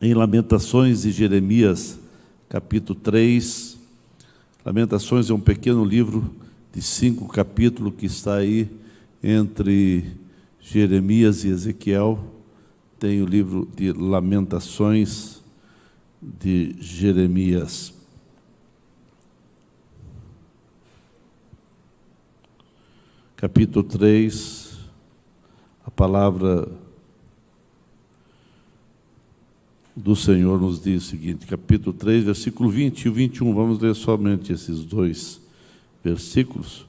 em Lamentações e Jeremias, capítulo 3. Lamentações é um pequeno livro de 5 capítulos que está aí entre Jeremias e Ezequiel. Tem o livro de Lamentações de Jeremias. Capítulo 3, a palavra do Senhor nos diz o seguinte, capítulo 3, versículo 20 e 21, vamos ler somente esses dois versículos.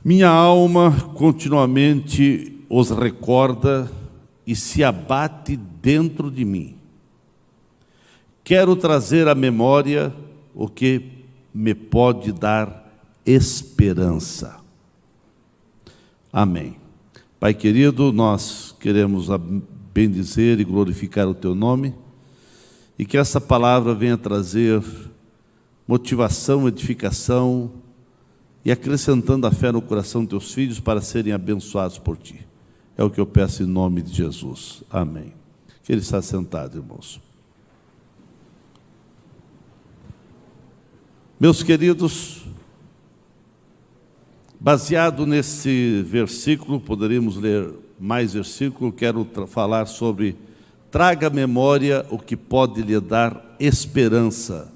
Minha alma continuamente os recorda e se abate dentro de mim. Quero trazer à memória o que me pode dar esperança. Amém. Pai querido, nós queremos bendizer e glorificar o Teu nome, e que essa palavra venha trazer motivação, edificação, e acrescentando a fé no coração dos Teus filhos para serem abençoados por Ti. É o que eu peço em nome de Jesus. Amém. Que Ele está sentado, irmãos. Meus queridos, baseado nesse versículo, poderíamos ler mais versículo, quero falar sobre traga à memória o que pode lhe dar esperança.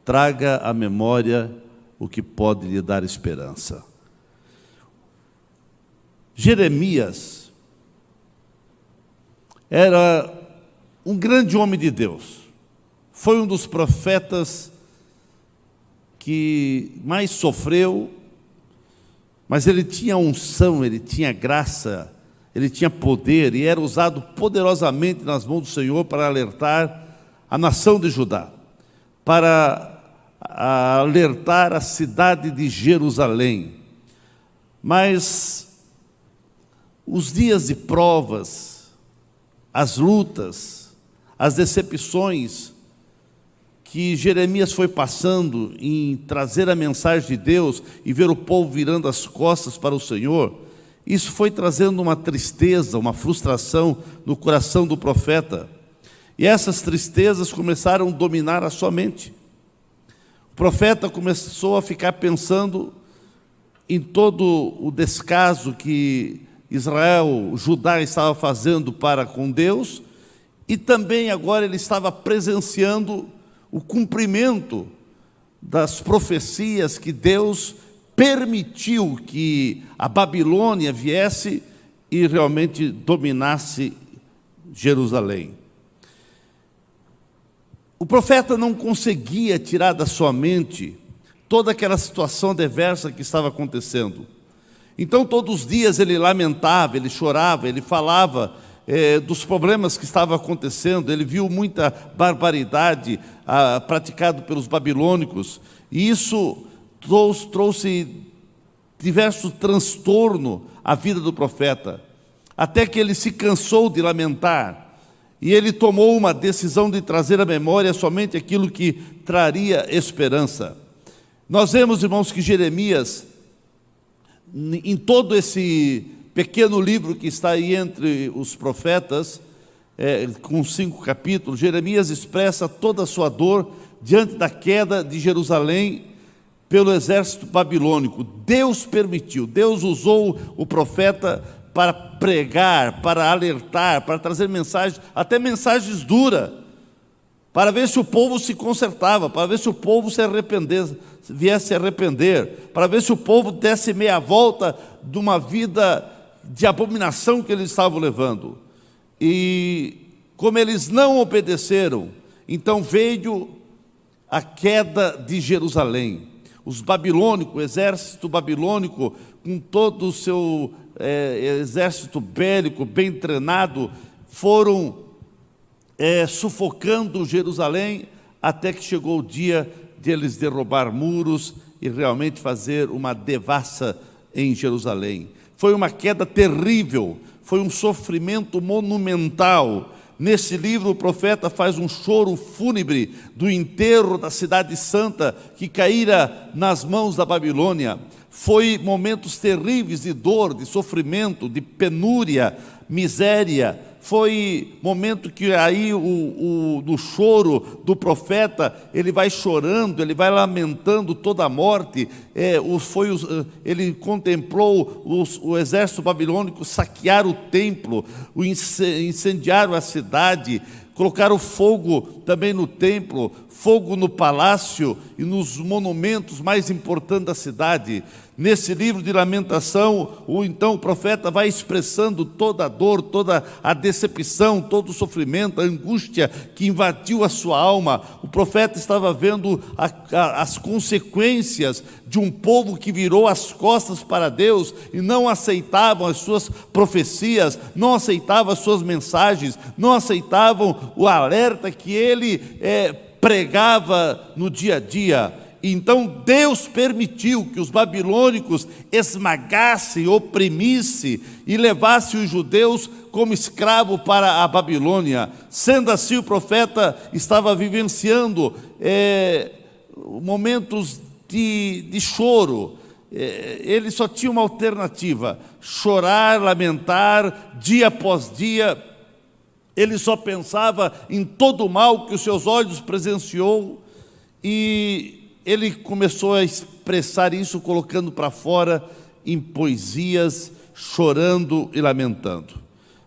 Traga à memória o que pode lhe dar esperança. Jeremias era um grande homem de Deus. Foi um dos profetas que mais sofreu, mas ele tinha unção, ele tinha graça, ele tinha poder e era usado poderosamente nas mãos do Senhor para alertar a nação de Judá, para alertar a cidade de Jerusalém. Mas os dias de provas, as lutas, as decepções que Jeremias foi passando em trazer a mensagem de Deus e ver o povo virando as costas para o Senhor, isso foi trazendo uma tristeza, uma frustração no coração do profeta. E essas tristezas começaram a dominar a sua mente. O profeta começou a ficar pensando em todo o descaso que Israel, Judá estava fazendo para com Deus, e também agora ele estava presenciando o cumprimento das profecias que Deus permitiu que a Babilônia viesse e realmente dominasse Jerusalém. O profeta não conseguia tirar da sua mente toda aquela situação adversa que estava acontecendo. Então todos os dias ele lamentava, ele chorava, ele falava dos problemas que estavam acontecendo. Ele viu muita barbaridade praticada pelos babilônicos, e isso trouxe diversos transtornos à vida do profeta, até que ele se cansou de lamentar, e ele tomou uma decisão de trazer à memória somente aquilo que traria esperança. Nós vemos, irmãos, que Jeremias, em todo esse pequeno livro que está aí entre os profetas, com 5 capítulos, Jeremias expressa toda a sua dor diante da queda de Jerusalém pelo exército babilônico. Deus permitiu, Deus usou o profeta para pregar, para alertar, para trazer mensagens, até mensagens duras, para ver se o povo se consertava, para ver se o povo se arrependesse, viesse a arrepender, para ver se o povo desse meia volta de uma vida de abominação que eles estavam levando. E como eles não obedeceram, então veio a queda de Jerusalém. Os babilônicos, o exército babilônico, com todo o seu exército bélico bem treinado, foram sufocando Jerusalém, até que chegou o dia de eles derrubar muros e realmente fazer uma devassa em Jerusalém. Foi uma queda terrível, foi um sofrimento monumental. Nesse livro o profeta faz um choro fúnebre do enterro da cidade santa que caíra nas mãos da Babilônia. foi momentos terríveis de dor, de sofrimento, de penúria, miséria. Foi momento que aí no choro do profeta, ele vai chorando, ele vai lamentando toda a morte. Ele contemplou o exército babilônico saquear o templo, incendiar a cidade, colocaram fogo também no templo, fogo no palácio e nos monumentos mais importantes da cidade. Nesse livro de Lamentação, o profeta vai expressando toda a dor, toda a decepção, todo o sofrimento, a angústia que invadiu a sua alma. O profeta estava vendo as consequências de um povo que virou as costas para Deus e não aceitavam as suas profecias, não aceitavam as suas mensagens, não aceitavam o alerta que ele pregava no dia a dia. Então Deus permitiu que os babilônicos esmagassem, oprimissem e levassem os judeus como escravo para a Babilônia. Sendo assim, o profeta estava vivenciando momentos de choro. Ele só tinha uma alternativa: chorar, lamentar, dia após dia. Ele só pensava em todo o mal que os seus olhos presenciou, e ele começou a expressar isso, colocando para fora em poesias, chorando e lamentando.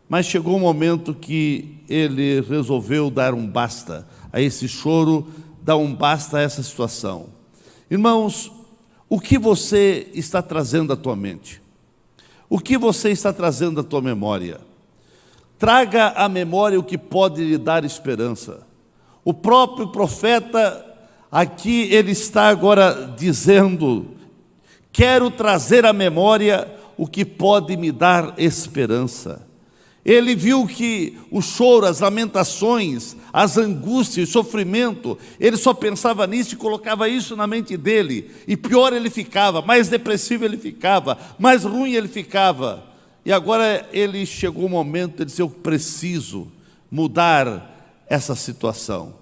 Mas chegou um momento que ele resolveu dar um basta a esse choro, dar um basta a essa situação. Irmãos, o que você está trazendo à tua mente? O que você está trazendo à tua memória? Traga à memória o que pode lhe dar esperança. O próprio profeta, aqui ele está agora dizendo: quero trazer à memória o que pode me dar esperança. Ele viu que o choro, as lamentações, as angústias, o sofrimento, ele só pensava nisso e colocava isso na mente dele. E pior ele ficava, mais depressivo ele ficava, mais ruim ele ficava. E agora ele chegou o momento de dizer: eu preciso mudar essa situação.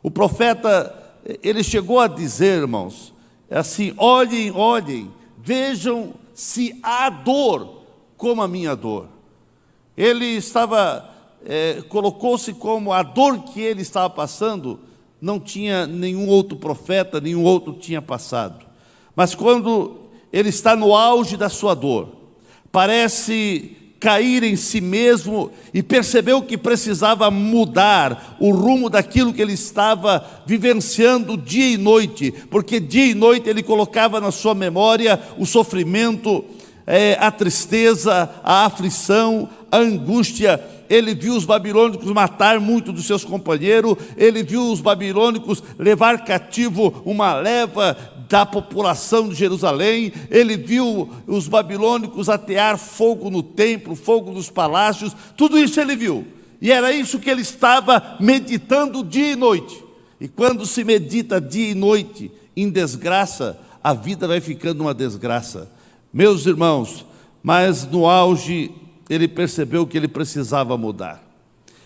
O profeta, ele chegou a dizer, irmãos, assim: olhem, vejam se há dor como a minha dor. Ele colocou-se como a dor que ele estava passando, não tinha nenhum outro profeta, nenhum outro tinha passado. Mas quando ele está no auge da sua dor, parece cair em si mesmo e percebeu que precisava mudar o rumo daquilo que ele estava vivenciando dia e noite, porque dia e noite ele colocava na sua memória o sofrimento, a tristeza, a aflição, a angústia. Ele viu os babilônicos matar muitos dos seus companheiros, ele viu os babilônicos levar cativo uma leva da população de Jerusalém, ele viu os babilônicos atear fogo no templo, fogo nos palácios, tudo isso ele viu, e era isso que ele estava meditando dia e noite. E quando se medita dia e noite em desgraça, a vida vai ficando uma desgraça. Meus irmãos, mas no auge ele percebeu que ele precisava mudar.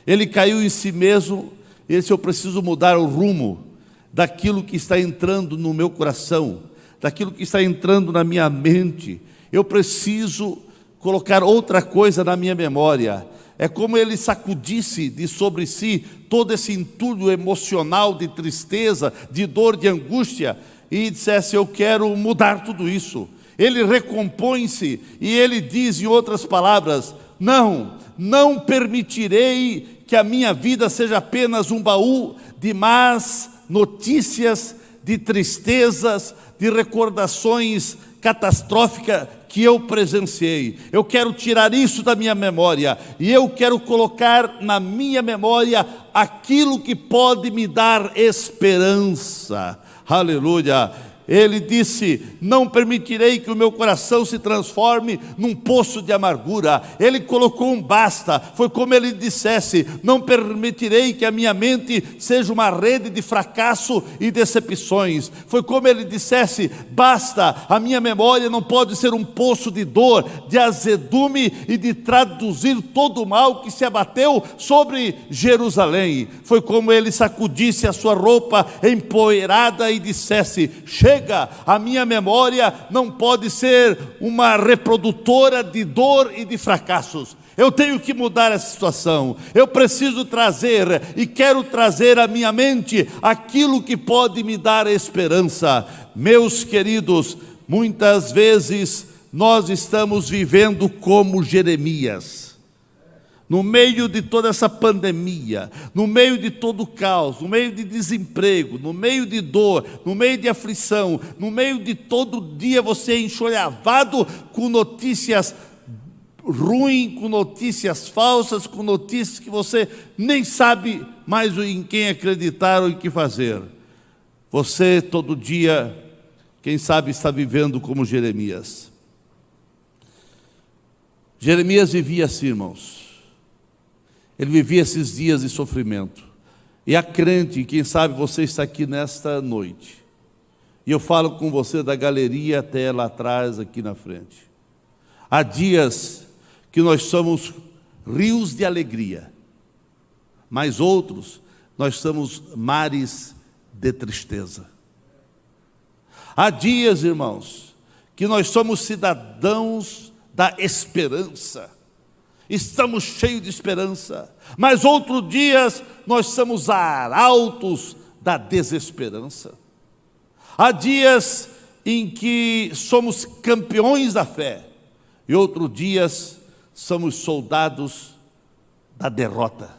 Ele caiu em si mesmo e disse: eu preciso mudar o rumo daquilo que está entrando no meu coração, daquilo que está entrando na minha mente. Eu preciso colocar outra coisa na minha memória. É como ele sacudisse de sobre si todo esse entulho emocional de tristeza, de dor, de angústia, e dissesse: eu quero mudar tudo isso. Ele recompõe-se e ele diz, em outras palavras: não permitirei que a minha vida seja apenas um baú de más notícias, de tristezas, de recordações catastróficas que eu presenciei. Eu quero tirar isso da minha memória e eu quero colocar na minha memória aquilo que pode me dar esperança. Aleluia! Ele disse: não permitirei que o meu coração se transforme num poço de amargura. Ele colocou um basta. Foi como ele dissesse: não permitirei que a minha mente seja uma rede de fracasso e decepções. Foi como ele dissesse: basta, a minha memória não pode ser um poço de dor, de azedume e de traduzir todo o mal que se abateu sobre Jerusalém. Foi como ele sacudisse a sua roupa empoeirada e dissesse: chega chega, a minha memória não pode ser uma reprodutora de dor e de fracassos. Eu tenho que mudar essa situação. Eu preciso trazer e quero trazer à minha mente aquilo que pode me dar esperança. Meus queridos, muitas vezes nós estamos vivendo como Jeremias. No meio de toda essa pandemia, no meio de todo o caos, no meio de desemprego, no meio de dor, no meio de aflição, no meio de todo dia você enxovalhado com notícias ruins, com notícias falsas, com notícias que você nem sabe mais em quem acreditar ou em que fazer. Você todo dia, quem sabe, está vivendo como Jeremias. Jeremias vivia assim, irmãos. Ele vivia esses dias de sofrimento. E a crente, quem sabe você está aqui nesta noite, e eu falo com você da galeria até lá atrás, aqui na frente. Há dias que nós somos rios de alegria, mas outros nós somos mares de tristeza. Há dias, irmãos, que nós somos cidadãos da esperança. Estamos cheios de esperança, mas outros dias nós somos arautos da desesperança. Há dias em que somos campeões da fé, e outros dias somos soldados da derrota.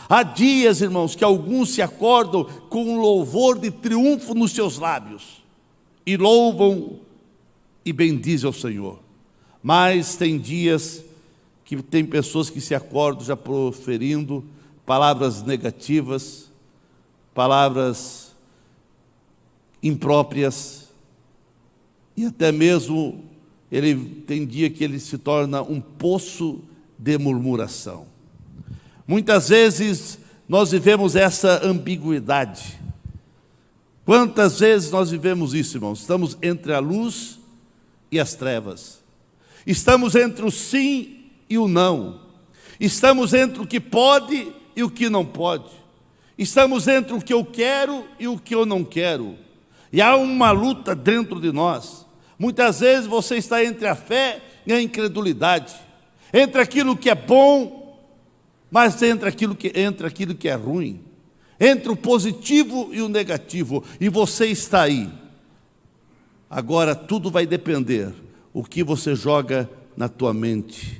Há dias, irmãos, que alguns se acordam com um louvor de triunfo nos seus lábios, e louvam e bendizem ao Senhor. Mas tem dias que tem pessoas que se acordam já proferindo palavras negativas, palavras impróprias, e até mesmo tem dia que ele se torna um poço de murmuração. Muitas vezes nós vivemos essa ambiguidade. Quantas vezes nós vivemos isso, irmãos? Estamos entre a luz e as trevas. Estamos entre o sim e o não. Estamos entre o que pode e o que não pode. Estamos entre o que eu quero e o que eu não quero. E há uma luta dentro de nós. Muitas vezes você está entre a fé e a incredulidade, entre aquilo que é bom, mas entre aquilo que é ruim, entre o positivo e o negativo, e você está aí. Agora tudo vai depender o que você joga na tua mente.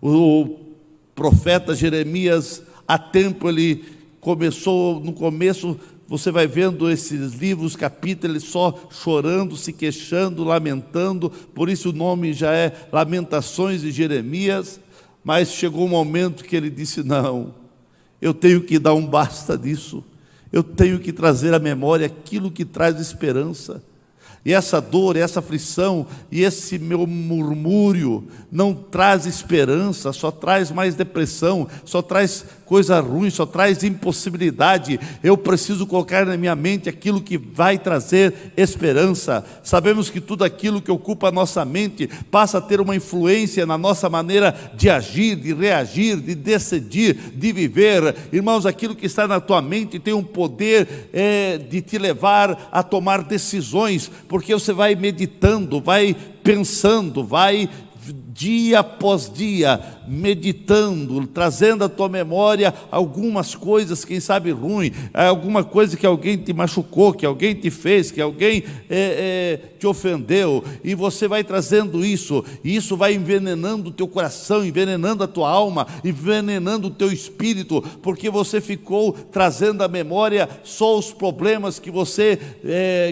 O profeta Jeremias, há tempo ele começou, no começo você vai vendo esses livros, capítulos, ele só chorando, se queixando, lamentando, por isso o nome já é Lamentações de Jeremias, mas chegou um momento que ele disse, não, eu tenho que dar um basta disso, eu tenho que trazer à memória aquilo que traz esperança. E essa dor, essa aflição e esse meu murmúrio não traz esperança, só traz mais depressão, só traz coisa ruim, só traz impossibilidade. Eu preciso colocar na minha mente aquilo que vai trazer esperança. Sabemos que tudo aquilo que ocupa a nossa mente passa a ter uma influência na nossa maneira de agir, de reagir, de decidir, de viver. Irmãos, aquilo que está na tua mente tem um poder de te levar a tomar decisões, porque você vai meditando, vai pensando, vai dia após dia, meditando, trazendo à tua memória algumas coisas, quem sabe ruim, alguma coisa que alguém te machucou, que alguém te fez, que alguém te ofendeu, e você vai trazendo isso, e isso vai envenenando o teu coração, envenenando a tua alma, envenenando o teu espírito, porque você ficou trazendo à memória só os problemas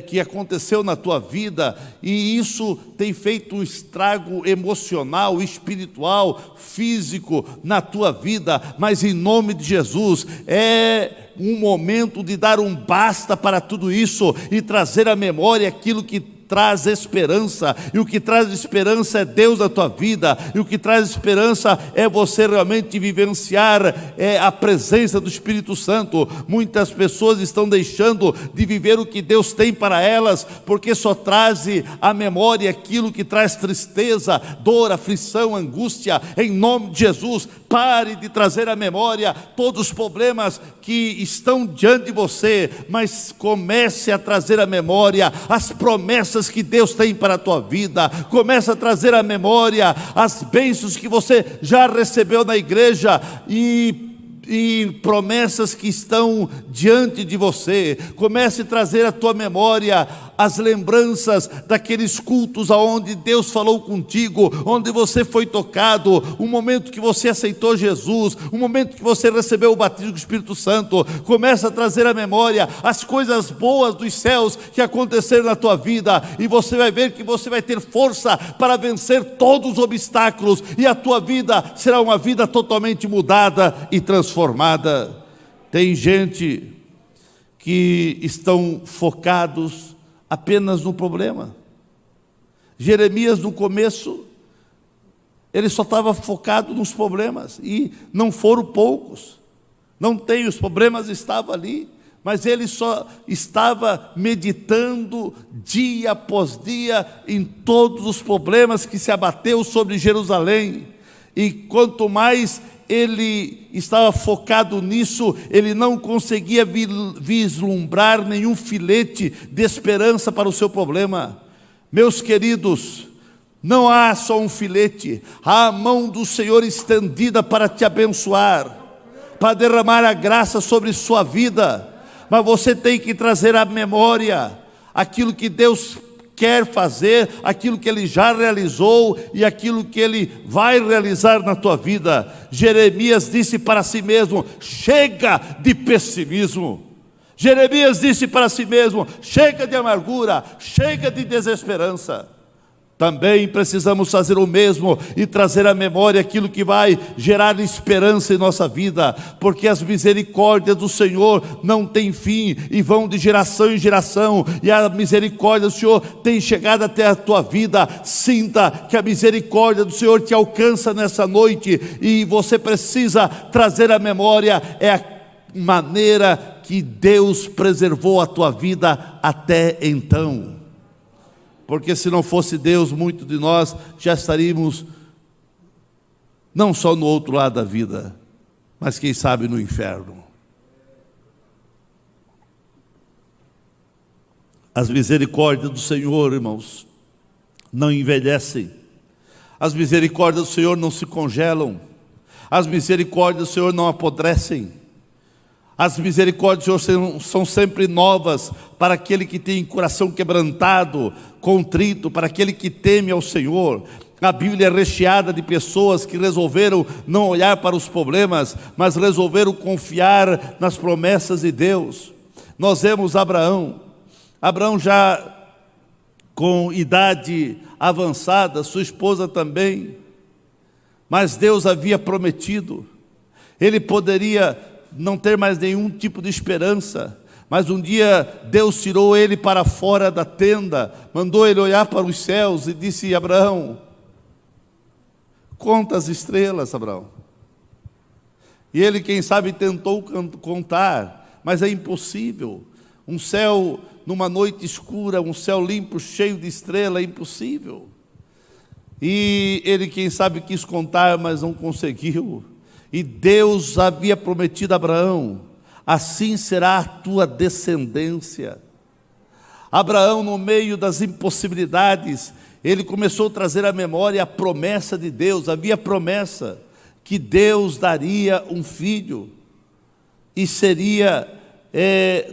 que aconteceu na tua vida, e isso tem feito um estrago emocional, espiritual, físico na tua vida. Mas em nome de Jesus é um momento de dar um basta para tudo isso e trazer à memória aquilo que traz esperança, e o que traz esperança é Deus na tua vida, e o que traz esperança é você realmente vivenciar a presença do Espírito Santo. Muitas pessoas estão deixando de viver o que Deus tem para elas, porque só traz à memória aquilo que traz tristeza, dor, aflição, angústia. Em nome de Jesus, pare de trazer à memória todos os problemas que estão diante de você, mas comece a trazer à memória as promessas que Deus tem para a tua vida. Comece a trazer à memória as bênçãos que você já recebeu na igreja e promessas que estão diante de você. Comece a trazer à tua memória as lembranças daqueles cultos aonde Deus falou contigo, onde você foi tocado, o momento que você aceitou Jesus, o momento que você recebeu o batismo do Espírito Santo. Comece a trazer à memória as coisas boas dos céus que aconteceram na tua vida, e você vai ver que você vai ter força para vencer todos os obstáculos, e a tua vida será uma vida totalmente mudada e transformada. Tem gente que estão focados apenas no problema. Jeremias, no começo, ele só estava focado nos problemas, e não foram poucos. Não tem, os problemas estavam ali, mas ele só estava meditando dia após dia em todos os problemas que se abateu sobre Jerusalém. E quanto mais ele estava focado nisso, ele não conseguia vislumbrar nenhum filete de esperança para o seu problema. Meus queridos, não há só um filete, há a mão do Senhor estendida para te abençoar, para derramar a graça sobre sua vida, mas você tem que trazer à memória aquilo que Deus quer fazer, aquilo que Ele já realizou e aquilo que Ele vai realizar na tua vida. Jeremias disse para si mesmo: chega de pessimismo. Jeremias disse para si mesmo: chega de amargura, chega de desesperança. Também precisamos fazer o mesmo e trazer à memória aquilo que vai gerar esperança em nossa vida, porque as misericórdias do Senhor não têm fim e vão de geração em geração, e a misericórdia do Senhor tem chegado até a tua vida. Sinta que a misericórdia do Senhor te alcança nessa noite, e você precisa trazer à memória a maneira que Deus preservou a tua vida até então. Porque se não fosse Deus, muitos de nós já estaríamos não só no outro lado da vida, mas quem sabe no inferno. As misericórdias do Senhor, irmãos, não envelhecem. As misericórdias do Senhor não se congelam. As misericórdias do Senhor não apodrecem. As misericórdias do Senhor são sempre novas para aquele que tem coração quebrantado, contrito, para aquele que teme ao Senhor. A Bíblia é recheada de pessoas que resolveram não olhar para os problemas, mas resolveram confiar nas promessas de Deus. Nós vemos Abraão já com idade avançada, sua esposa também, mas Deus havia prometido. Ele poderia não ter mais nenhum tipo de esperança, mas um dia Deus tirou ele para fora da tenda, mandou ele olhar para os céus e disse: Abraão, conta as estrelas, Abraão. E ele, quem sabe, tentou contar, mas é impossível. Um céu numa noite escura, um céu limpo, cheio de estrela, é impossível. E ele, quem sabe, quis contar, mas não conseguiu. E Deus havia prometido a Abraão: assim será a tua descendência. Abraão, no meio das impossibilidades, ele começou a trazer à memória a promessa de Deus. Havia promessa que Deus daria um filho, e seria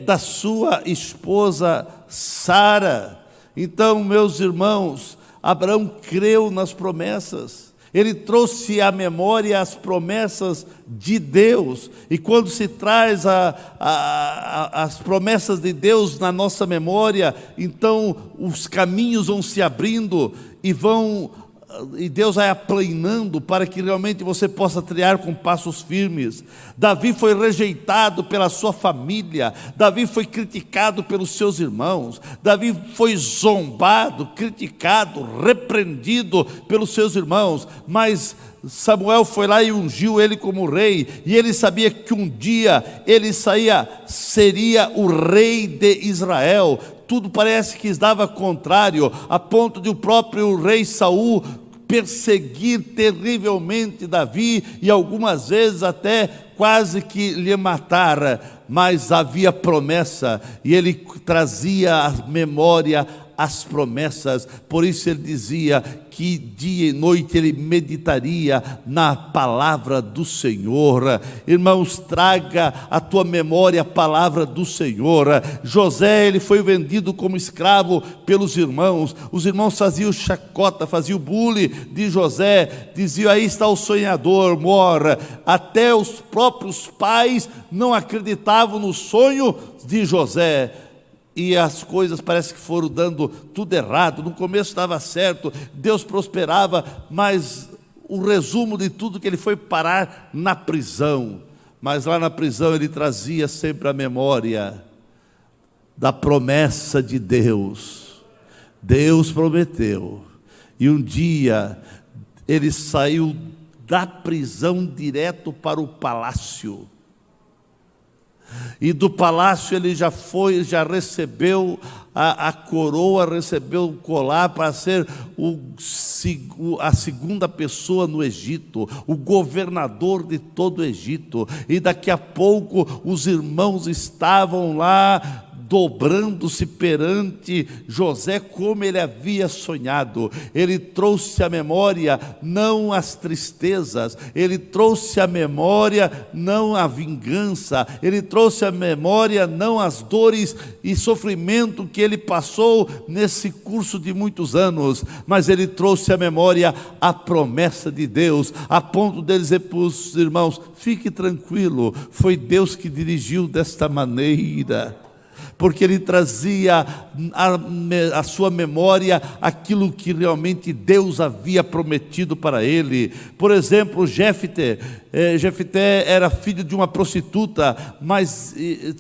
da sua esposa Sara. Então, meus irmãos, Abraão creu nas promessas. Ele trouxe à memória as promessas de Deus. E quando se traz as promessas de Deus na nossa memória, então os caminhos vão se abrindo e vão e Deus vai aplanando para que realmente você possa trilhar com passos firmes. Davi foi rejeitado pela sua família, Davi foi criticado pelos seus irmãos, Davi foi zombado, criticado, repreendido pelos seus irmãos, mas Samuel foi lá e ungiu ele como rei, e ele sabia que um dia ele seria o rei de Israel. Tudo parece que estava contrário, a ponto de o próprio rei Saul perseguir terrivelmente Davi, e algumas vezes até quase que lhe matar, mas havia promessa, e ele trazia à memória as promessas. Por isso ele dizia que dia e noite ele meditaria na palavra do Senhor. Irmãos, traga à tua memória a palavra do Senhor. José, ele foi vendido como escravo pelos irmãos. Os irmãos faziam chacota, faziam bullying de José, diziam: aí está o sonhador, mora. Até os próprios pais não acreditavam no sonho de José. E as coisas parece que foram dando tudo errado. No começo estava certo, Deus prosperava, mas o resumo de tudo, que ele foi parar na prisão. Mas lá na prisão ele trazia sempre a memória da promessa de Deus. Deus prometeu, e um dia ele saiu da prisão direto para o palácio. E do palácio ele já recebeu a coroa, recebeu o colar para ser a segunda pessoa no Egito, o governador de todo o Egito. E daqui a pouco os irmãos estavam lá dobrando-se perante José, como ele havia sonhado. Ele trouxe à memória não as tristezas, ele trouxe à memória não a vingança, ele trouxe à memória não as dores e sofrimento que ele passou nesse curso de muitos anos, mas ele trouxe à memória a promessa de Deus, a ponto de dizer para os irmãos: fique tranquilo, foi Deus que dirigiu desta maneira. Porque ele trazia à sua memória aquilo que realmente Deus havia prometido para ele. Por exemplo, Jefté era filho de uma prostituta, mas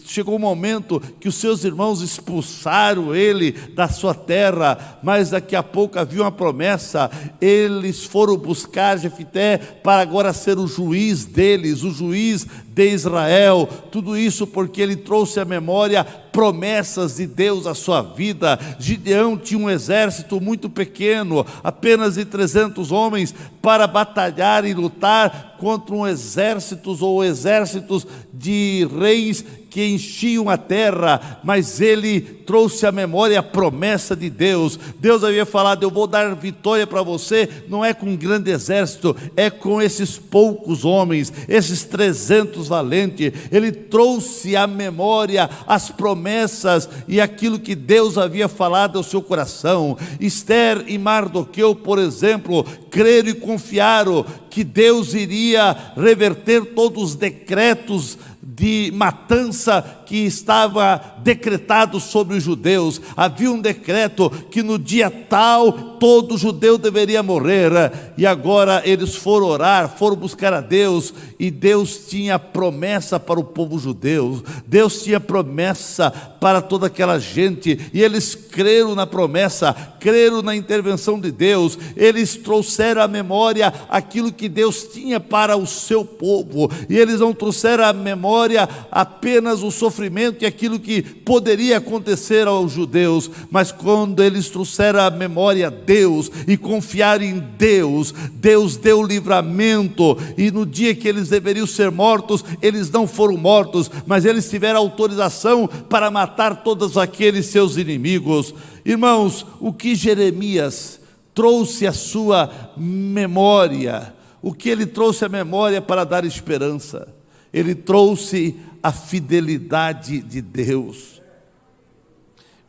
chegou um momento que os seus irmãos expulsaram ele da sua terra, mas daqui a pouco havia uma promessa. Eles foram buscar Jefté para agora ser o juiz deles, o juiz de Israel. Tudo isso porque ele trouxe à memória promessas de Deus à sua vida. Gideão tinha um exército muito pequeno, apenas de 300 homens, para batalhar e lutar contra exércitos de reis que enchiam a terra, mas ele trouxe à memória a promessa de Deus. Deus havia falado: eu vou dar vitória para você, não é com um grande exército, é com esses poucos homens, esses 300 valentes. Ele trouxe à memória as promessas e aquilo que Deus havia falado ao seu coração. Esther e Mardoqueu, por exemplo, creram e confiaram que Deus iria reverter todos os decretos de matança que estava decretado sobre os judeus. Havia um decreto que no dia tal todo judeu deveria morrer, e agora eles foram orar, foram buscar a Deus, e Deus tinha promessa para o povo judeu, Deus tinha promessa para toda aquela gente, e eles creram na promessa, creram na intervenção de Deus. Eles trouxeram à memória aquilo que Deus tinha para o seu povo, e eles não trouxeram à memória apenas o sofrimento e aquilo que poderia acontecer aos judeus, mas quando eles trouxeram à memória Deus e confiaram em Deus, Deus deu livramento, e no dia que eles deveriam ser mortos, eles não foram mortos, mas eles tiveram autorização para matar todos aqueles seus inimigos. Irmãos, o que Jeremias trouxe à sua memória, o que ele trouxe à memória para dar esperança? Ele trouxe a fidelidade de Deus.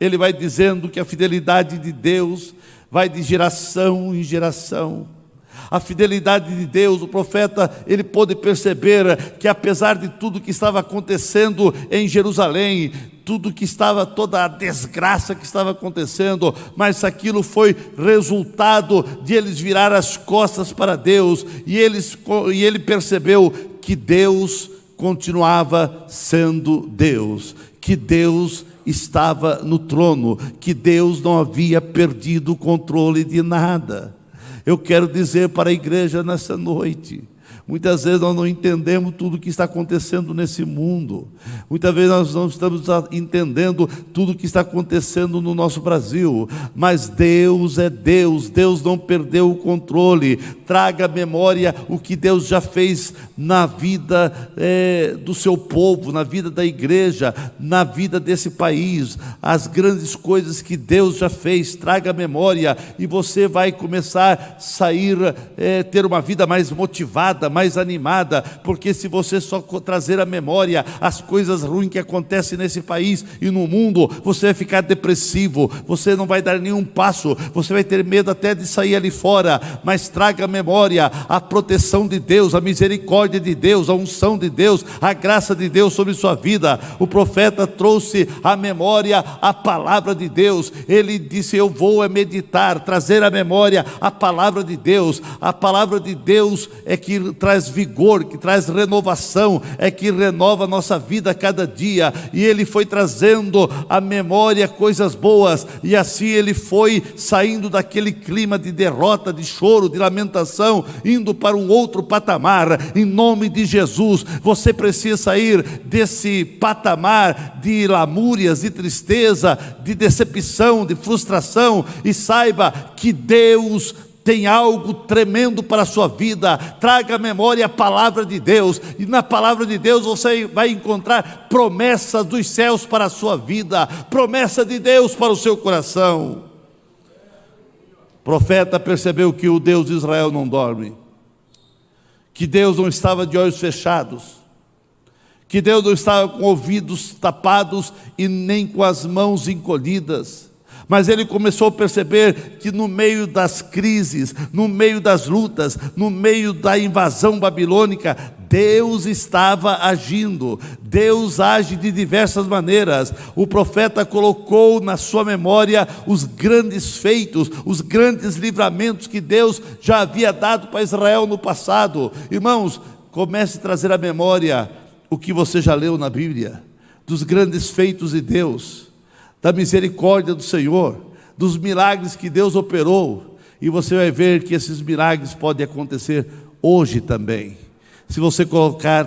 Ele vai dizendo que a fidelidade de Deus vai de geração em geração. A fidelidade de Deus. O profeta, ele pôde perceber que apesar de tudo que estava acontecendo em Jerusalém, tudo que estava, toda a desgraça que estava acontecendo, mas aquilo foi resultado de eles virar as costas para Deus, e ele percebeu que Deus continuava sendo Deus, que Deus estava no trono, que Deus não havia perdido o controle de nada. Eu quero dizer para a igreja nessa noite, muitas vezes nós não entendemos tudo o que está acontecendo nesse mundo. Muitas vezes nós não estamos entendendo tudo o que está acontecendo no nosso Brasil. Mas Deus é Deus. Deus não perdeu o controle. Traga à memória o que Deus já fez na vida do seu povo, na vida da igreja, na vida desse país. As grandes coisas que Deus já fez. Traga à memória e você vai começar a sair, ter uma vida mais motivada, mais animada, porque se você só trazer à memória as coisas ruins que acontecem nesse país e no mundo, você vai ficar depressivo, você não vai dar nenhum passo, você vai ter medo até de sair ali fora. Mas traga à memória a proteção de Deus, a misericórdia de Deus, a unção de Deus, a graça de Deus sobre sua vida. O profeta trouxe à memória a palavra de Deus. Ele disse: eu vou meditar, trazer à memória a palavra de Deus. A palavra de Deus é que traz vigor, que traz renovação, é que renova a nossa vida a cada dia. E ele foi trazendo à memória coisas boas, e assim ele foi saindo daquele clima de derrota, de choro, de lamentação, indo para um outro patamar. Em nome de Jesus, você precisa sair desse patamar de lamúrias, de tristeza, de decepção, de frustração, e saiba que Deus tem algo tremendo para a sua vida. Traga à memória a palavra de Deus, e na palavra de Deus você vai encontrar promessas dos céus para a sua vida, promessa de Deus para o seu coração. O profeta percebeu que o Deus de Israel não dorme, que Deus não estava de olhos fechados, que Deus não estava com ouvidos tapados e nem com as mãos encolhidas. Mas ele começou a perceber que no meio das crises, no meio das lutas, no meio da invasão babilônica, Deus estava agindo. Deus age de diversas maneiras. O profeta colocou na sua memória os grandes feitos, os grandes livramentos que Deus já havia dado para Israel no passado. Irmãos, comece a trazer à memória o que você já leu na Bíblia, dos grandes feitos de Deus, da misericórdia do Senhor, dos milagres que Deus operou, e você vai ver que esses milagres podem acontecer hoje também. Se você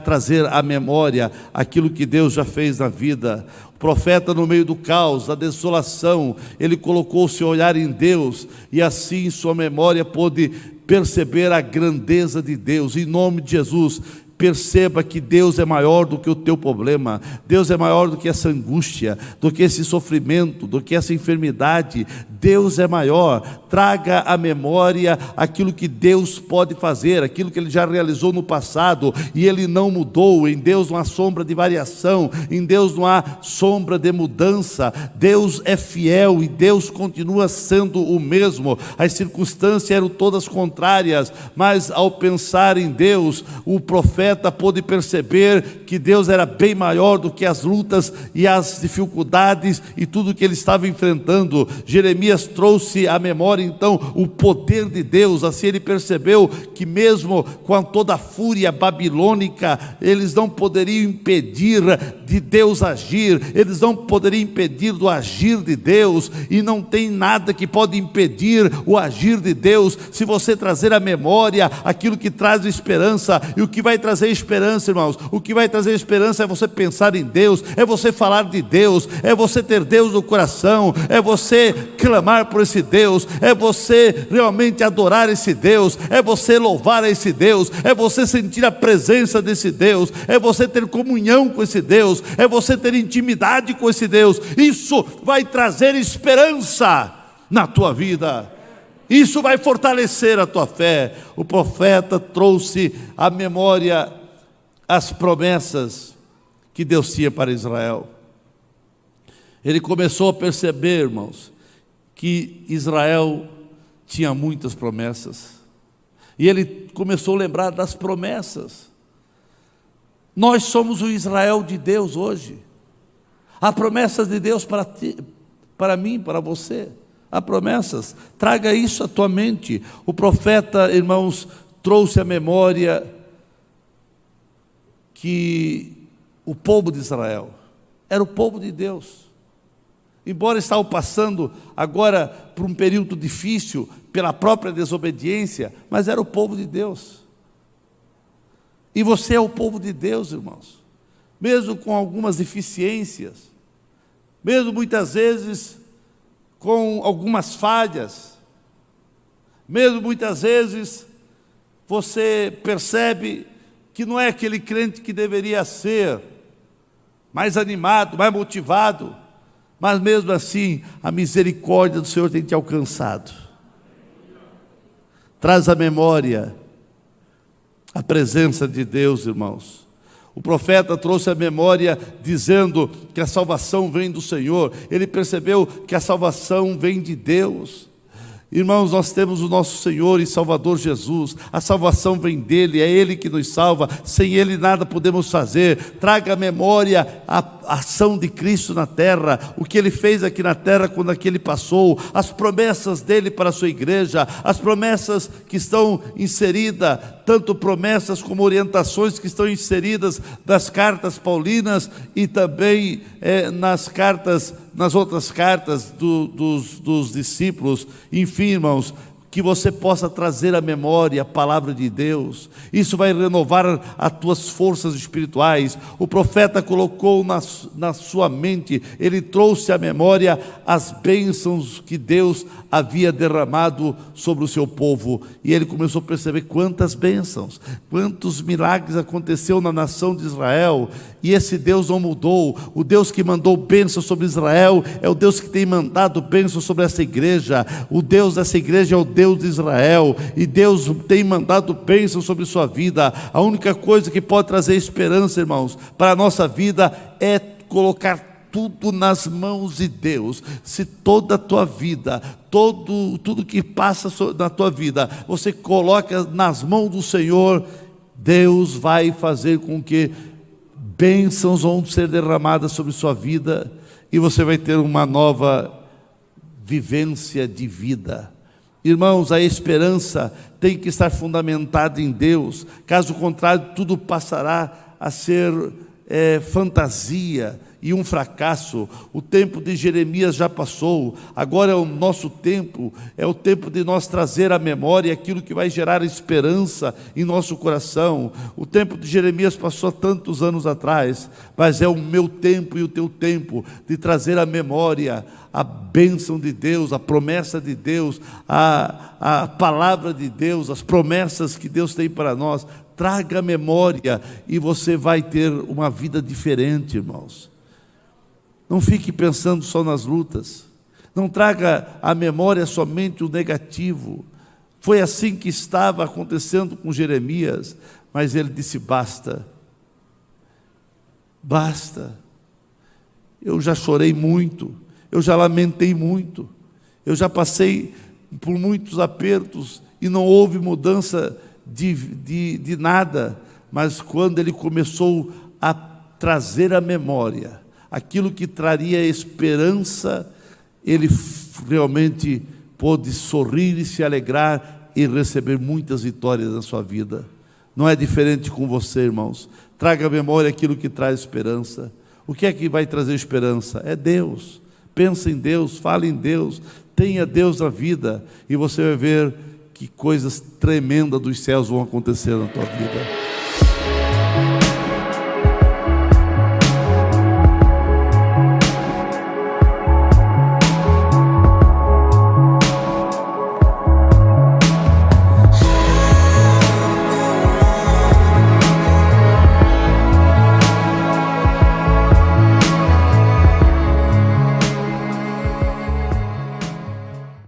trazer à memória aquilo que Deus já fez na vida. O profeta, no meio do caos, da desolação, ele colocou o seu olhar em Deus, e assim sua memória pôde perceber a grandeza de Deus. Em nome de Jesus, perceba que Deus é maior do que o teu problema, Deus é maior do que essa angústia, do que esse sofrimento, do que essa enfermidade. Deus é maior. Traga à memória aquilo que Deus pode fazer, aquilo que Ele já realizou no passado, e Ele não mudou. Em Deus não há sombra de variação, em Deus não há sombra de mudança. Deus é fiel e Deus continua sendo o mesmo. As circunstâncias eram todas contrárias, mas ao pensar em Deus, o profeta pôde perceber que Deus era bem maior do que as lutas e as dificuldades e tudo que ele estava enfrentando. Jeremias trouxe à memória então o poder de Deus. Assim ele percebeu que mesmo com toda a fúria babilônica, eles não poderiam impedir de Deus agir, eles não poderiam impedir do agir de Deus, e não tem nada que pode impedir o agir de Deus, se você trazer à memória aquilo que traz esperança. E o que vai trazer esperança, irmãos? O que vai trazer esperança é você pensar em Deus, é você falar de Deus, é você ter Deus no coração, é você clamar por esse Deus, é você realmente adorar esse Deus, é você louvar esse Deus, é você sentir a presença desse Deus, é você ter comunhão com esse Deus, é você ter intimidade com esse Deus. Isso vai trazer esperança na tua vida, isso vai fortalecer a tua fé. O profeta trouxe à memória as promessas que Deus tinha para Israel. Ele começou a perceber, irmãos, que Israel tinha muitas promessas, E ele começou a lembrar das promessas. Nós somos o Israel de Deus hoje. Há promessas de Deus para ti, para mim, para você. Há promessas. Traga isso à tua mente. O profeta, irmãos, trouxe à memória que o povo de Israel era o povo de Deus. Embora estavam passando agora por um período difícil, pela própria desobediência, mas era o povo de Deus. E você é o povo de Deus, irmãos. Mesmo com algumas deficiências, mesmo muitas vezes com algumas falhas, mesmo muitas vezes você percebe que não é aquele crente que deveria ser, mais animado, mais motivado, mas mesmo assim a misericórdia do Senhor tem te alcançado. Traz à memória a presença de Deus, irmãos. O profeta trouxe a memória dizendo que a salvação vem do Senhor. Ele percebeu que a salvação vem de Deus. Irmãos, nós temos o nosso Senhor e Salvador Jesus. A salvação vem dele, é Ele que nos salva. Sem Ele nada podemos fazer. Traga à memória a ação de Cristo na terra, o que Ele fez aqui na terra quando aqui Ele passou, as promessas dEle para a sua igreja, as promessas que estão inseridas, tanto promessas como orientações que estão inseridas nas cartas paulinas e também nas outras cartas dos discípulos. Enfim, irmãos, que você possa trazer à memória a palavra de Deus. Isso vai renovar as tuas forças espirituais. O profeta colocou na sua mente, ele trouxe à memória as bênçãos que Deus havia derramado sobre o seu povo. E ele começou a perceber quantas bênçãos, quantos milagres aconteceu na nação de Israel. E esse Deus não mudou. O Deus que mandou bênçãos sobre Israel é o Deus que tem mandado bênçãos sobre essa igreja. O Deus dessa igreja é o Deus de Israel, e Deus tem mandado bênçãos sobre sua vida. A única coisa que pode trazer esperança, irmãos, para a nossa vida é colocar tudo nas mãos de Deus. Se toda a tua vida, tudo que passa na tua vida, você coloca nas mãos do Senhor, Deus vai fazer com que bênçãos vão ser derramadas sobre sua vida, e você vai ter uma nova vivência de vida. Irmãos, a esperança tem que estar fundamentada em Deus, caso contrário, tudo passará a ser fantasia e um fracasso. O tempo de Jeremias já passou, agora é o nosso tempo, é o tempo de nós trazer à memória aquilo que vai gerar esperança em nosso coração. O tempo de Jeremias passou há tantos anos atrás, mas é o meu tempo e o teu tempo de trazer à memória a bênção de Deus, a promessa de Deus, a palavra de Deus, as promessas que Deus tem para nós. Traga à memória e você vai ter uma vida diferente, irmãos. Não fique pensando só nas lutas. Não traga à memória somente o negativo. Foi assim que estava acontecendo com Jeremias, mas ele disse: basta, basta. Eu já chorei muito, eu já lamentei muito, eu já passei por muitos apertos e não houve mudança de nada. Mas quando ele começou a trazer à memória aquilo que traria esperança, ele realmente pôde sorrir e se alegrar e receber muitas vitórias na sua vida. Não é diferente com você, irmãos. Traga à memória aquilo que traz esperança. O que é que vai trazer esperança? É Deus. Pensa em Deus, fala em Deus, tenha Deus na vida, e você vai ver que coisas tremendas dos céus vão acontecer na tua vida.